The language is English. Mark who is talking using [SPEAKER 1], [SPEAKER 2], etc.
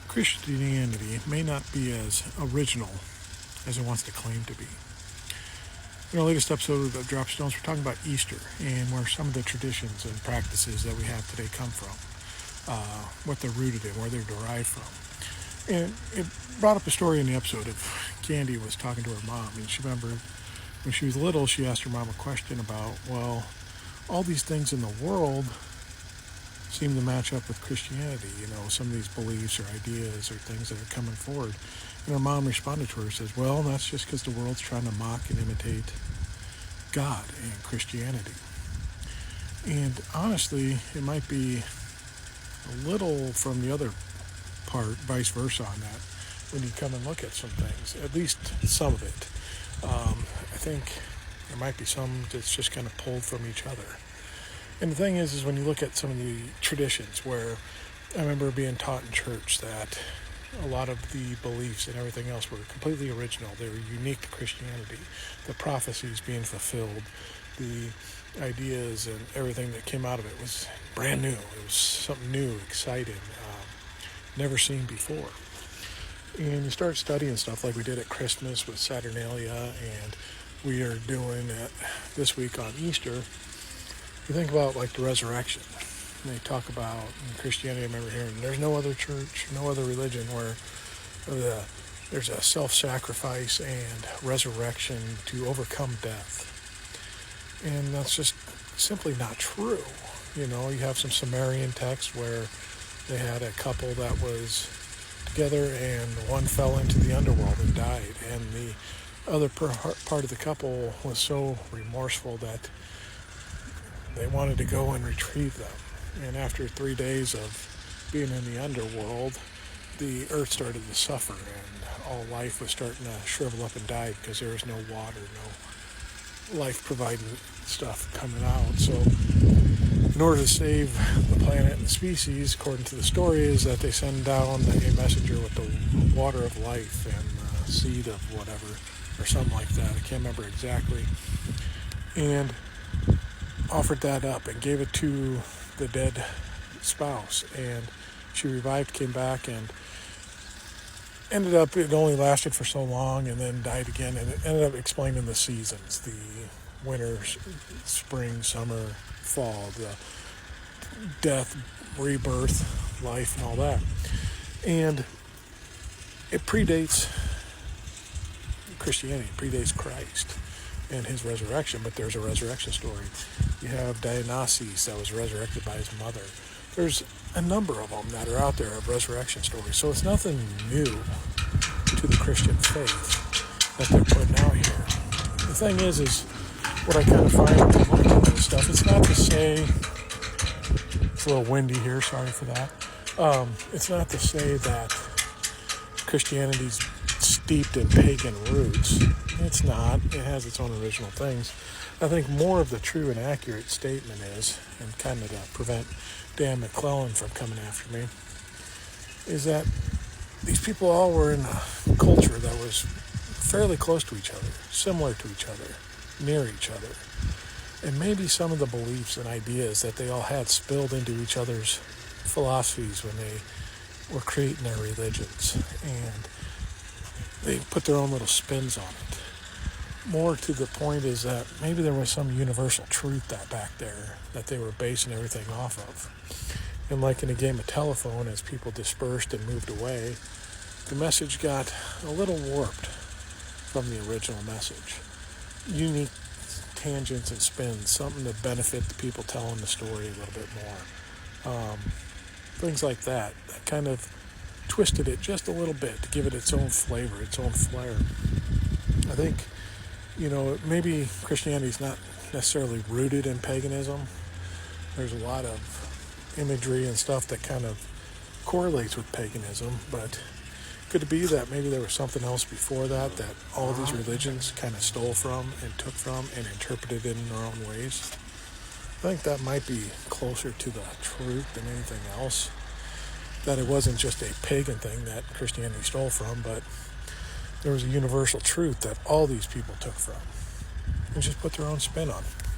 [SPEAKER 1] Christianity may not be as original as it wants to claim to be. In our latest episode of Drop Stones, we're talking about Easter and where some of the traditions and practices that we have today come from, what they're rooted in, where they're derived from. And it brought up a story in the episode of Candy was talking to her mom, and she remembered when she was little, she asked her mom a question about, well, all these things in the world seem to match up with Christianity, some of these beliefs or ideas or things that are coming forward. And her mom responded to her and says, well, that's just because the world's trying to mock and imitate God and Christianity. And honestly, it might be a little from the other part, vice versa on that, when you come and look at some things, at least some of it. I think there might be some that's just kind of pulled from each other. And the thing is when you look at some of the traditions where I remember being taught in church that a lot of the beliefs and everything else were completely original. They were unique to Christianity. The prophecies being fulfilled, the ideas and everything that came out of it was brand new. It was something new, exciting, never seen before. And you start studying stuff like we did at Christmas with Saturnalia, and we are doing it this week on Easter. You think about like the resurrection. And they talk about in Christianity, I remember hearing, there's no other church, no other religion where there's a self-sacrifice and resurrection to overcome death. And that's just simply not true. You have some Sumerian texts where they had a couple that was together and one fell into the underworld and died. And the other part of the couple was so remorseful that they wanted to go and retrieve them. And after 3 days of being in the underworld, the earth started to suffer and all life was starting to shrivel up and die because there was no water, no life providing stuff coming out. So in order to save the planet and the species, according to the story, is that they send down a messenger with the water of life and the seed of whatever, or something like that. I can't remember exactly. And offered that up and gave it to the dead spouse, and she revived, came back, and ended up, it only lasted for so long and then died again, and it ended up explaining the seasons, the winter, spring, summer, fall, the death, rebirth, life, and all that. And it predates Christianity, predates Christ and his resurrection, but there's a resurrection story. You have Dionysus that was resurrected by his mother. There's a number of them that are out there of resurrection stories. So it's nothing new to the Christian faith that they're putting out here. The thing is what I kind of find when I'm looking at this stuff, it's not to say, it's a little windy here, sorry for that. It's not to say that Christianity's steeped in pagan roots. It's not. It has its own original things. I think more of the true and accurate statement is, and kind of to prevent Dan McClellan from coming after me, is that these people all were in a culture that was fairly close to each other, similar to each other, near each other. And maybe some of the beliefs and ideas that they all had spilled into each other's philosophies when they were creating their religions. And they put their own little spins on it. More to the point is that maybe there was some universal truth that back there that they were basing everything off of. And like in a game of telephone, as people dispersed and moved away, the message got a little warped from the original message. Unique tangents and spins, something to benefit the people telling the story a little bit more. Things like that kind of twisted it just a little bit to give it its own flavor, its own flair. I think, maybe Christianity's not necessarily rooted in paganism. There's a lot of imagery and stuff that kind of correlates with paganism, but could it be that maybe there was something else before that all these religions kind of stole from and took from and interpreted it in their own ways? I think that might be closer to the truth than anything else. That it wasn't just a pagan thing that Christianity stole from, but there was a universal truth that all these people took from and just put their own spin on it.